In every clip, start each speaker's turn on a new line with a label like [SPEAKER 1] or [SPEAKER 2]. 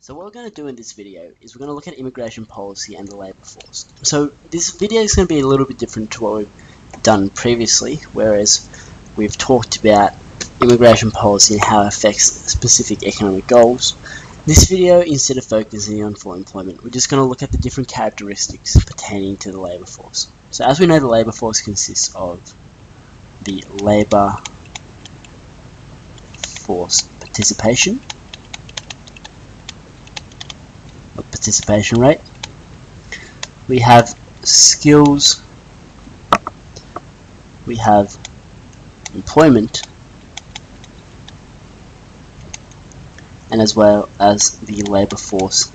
[SPEAKER 1] So what we're going to do in this video is we're going to look at immigration policy and the labour force. So this video is going to be a little bit different to what we've done previously, whereas we've talked about immigration policy and how it affects specific economic goals. This video, instead of focusing on full employment, we're just going to look at the different characteristics pertaining to the labour force. So as we know, the labour force consists of the labour force participation rate. We have skills, we have employment, and as well as the labour force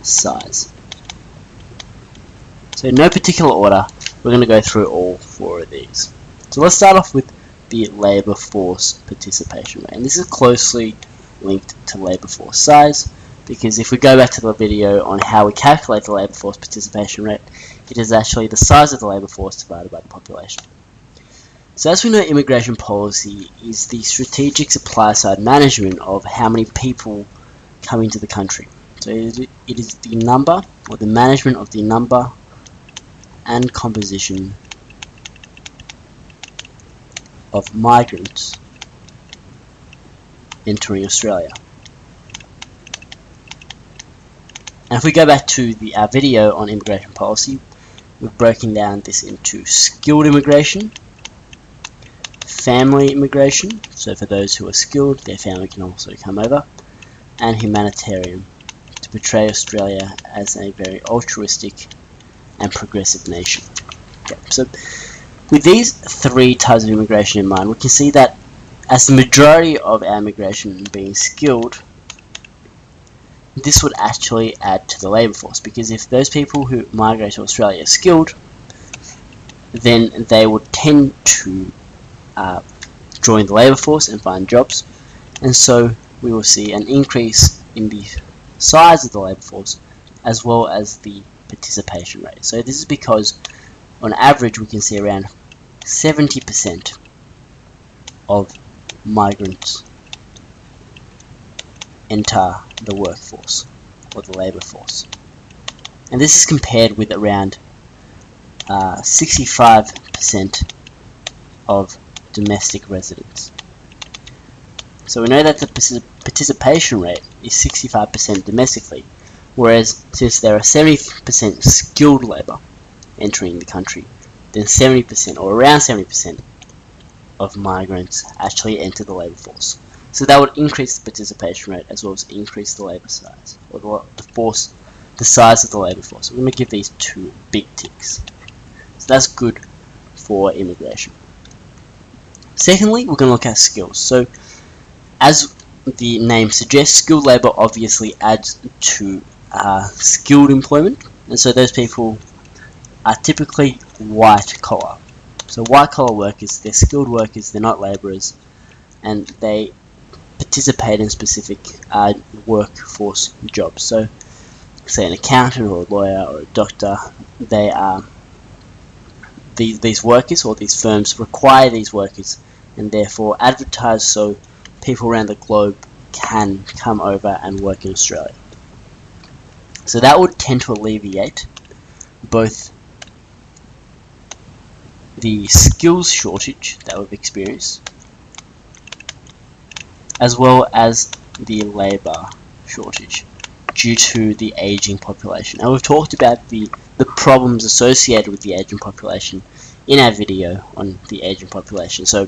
[SPEAKER 1] size. So in no particular order, we're going to go through all four of these. So let's start off with the labour force participation rate, and this is closely linked to labour force size, because if we go back to the video on how we calculate the labour force participation rate, it is actually the size of the labour force divided by the population. So as we know, immigration policy is the strategic supply side management of how many people come into the country. So it is the number, or the management of the number and composition of migrants entering Australia. And if we go back to our video on immigration policy, we've broken down this into skilled immigration, family immigration, so for those who are skilled, their family can also come over, and humanitarian, to portray Australia as a very altruistic and progressive nation. Okay, so with these three types of immigration in mind, we can see that as the majority of our immigration being skilled, this would actually add to the labour force, because if those people who migrate to Australia are skilled, then they would tend to join the labour force and find jobs, and so we will see an increase in the size of the labour force as well as the participation rate. So this is because on average we can see around 70% of migrants enter the workforce or the labour force, and this is compared with around 65% of domestic residents. So we know that the participation rate is 65% domestically, whereas since there are 70% skilled labour entering the country, then 70% or around 70% of migrants actually enter the labour force. So that would increase the participation rate as well as increase the labour size, or the size of the labour force. So we're going to give these two big ticks. So that's good for immigration. Secondly, we're going to look at skills. So as the name suggests, skilled labour obviously adds to skilled employment, and so those people are typically white collar. So white collar workers, they're skilled workers, they're not labourers, and they participate in specific workforce jobs. So say an accountant or a lawyer or a doctor, they are these workers, or these firms require these workers and therefore advertise so people around the globe can come over and work in Australia. So that would tend to alleviate both the skills shortage that we've experienced as well as the labour shortage due to the ageing population. And we've talked about the problems associated with the ageing population in our video on the ageing population. So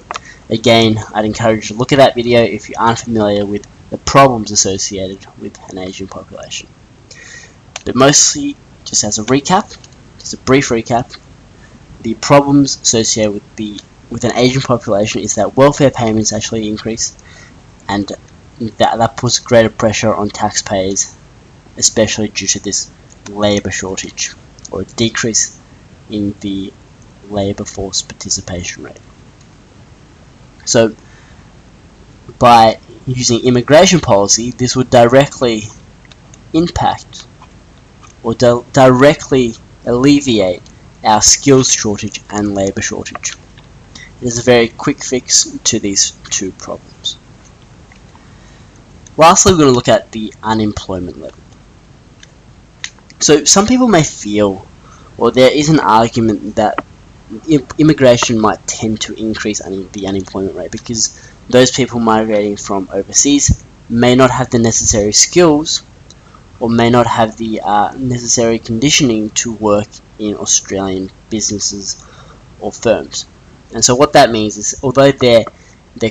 [SPEAKER 1] again, I'd encourage you to look at that video if you aren't familiar with the problems associated with an ageing population. But mostly, just as a recap, just a brief recap, the problems associated with an ageing population is that welfare payments actually increase, and that puts greater pressure on taxpayers, especially due to this labour shortage, or a decrease in the labour force participation rate. So by using immigration policy, this would directly impact or directly alleviate our skills shortage and labour shortage. It is a very quick fix to these two problems. Lastly, we're going to look at the unemployment level. So some people may feel, or there is an argument that immigration might tend to increase the unemployment rate because those people migrating from overseas may not have the necessary skills or may not have the necessary conditioning to work in Australian businesses or firms. And so what that means is, although they're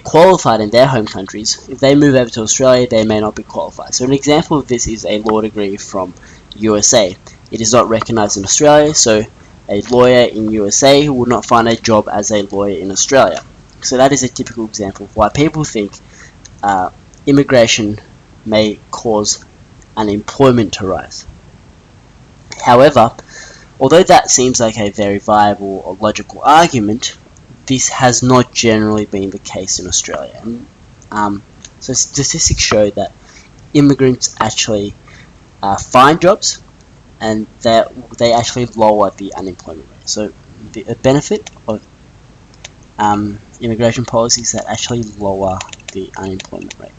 [SPEAKER 1] qualified in their home countries, if they move over to Australia, they may not be qualified. So an example of this is a law degree from USA. It is not recognized in Australia, so a lawyer in USA will not find a job as a lawyer in Australia. So that is a typical example of why people think immigration may cause unemployment to rise. However, although that seems like a very viable or logical argument, this has not generally been the case in Australia. So statistics show that immigrants actually find jobs and that they actually lower the unemployment rate. So the benefit of immigration policies that actually lower the unemployment rate.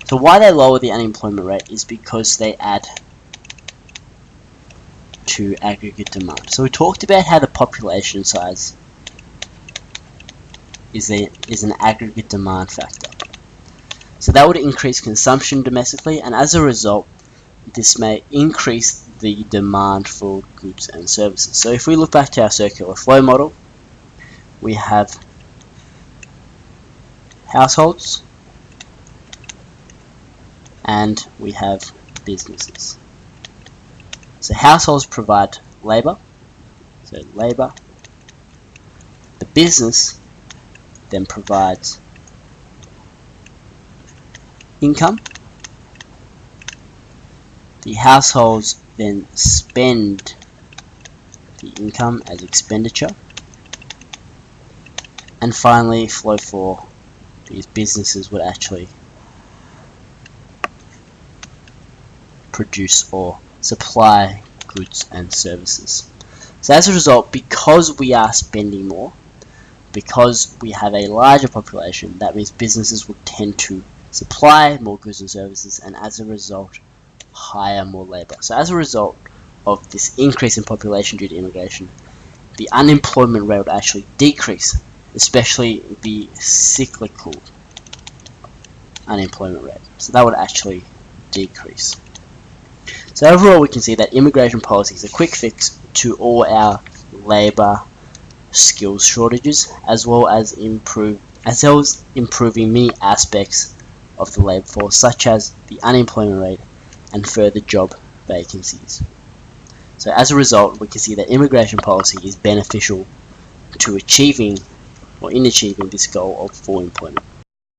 [SPEAKER 1] So why they lower the unemployment rate is because they add to aggregate demand. So we talked about how the population size is an aggregate demand factor. So that would increase consumption domestically, and as a result, this may increase the demand for goods and services. So if we look back to our circular flow model, we have households and we have businesses. So households provide labor, so labor. The business then provides income. The households then spend the income as expenditure. And finally, flow 4, these businesses would actually produce or supply goods and services. So as a result, because we are spending more, because we have a larger population, that means businesses will tend to supply more goods and services, and as a result, hire more labor. So as a result of this increase in population due to immigration, the unemployment rate would actually decrease, especially the cyclical unemployment rate. So that would actually decrease. So overall, we can see that immigration policy is a quick fix to all our labor skills shortages, as well as improving many aspects of the labor force, such as the unemployment rate and further job vacancies. So as a result, we can see that immigration policy is beneficial to achieving this goal of full employment.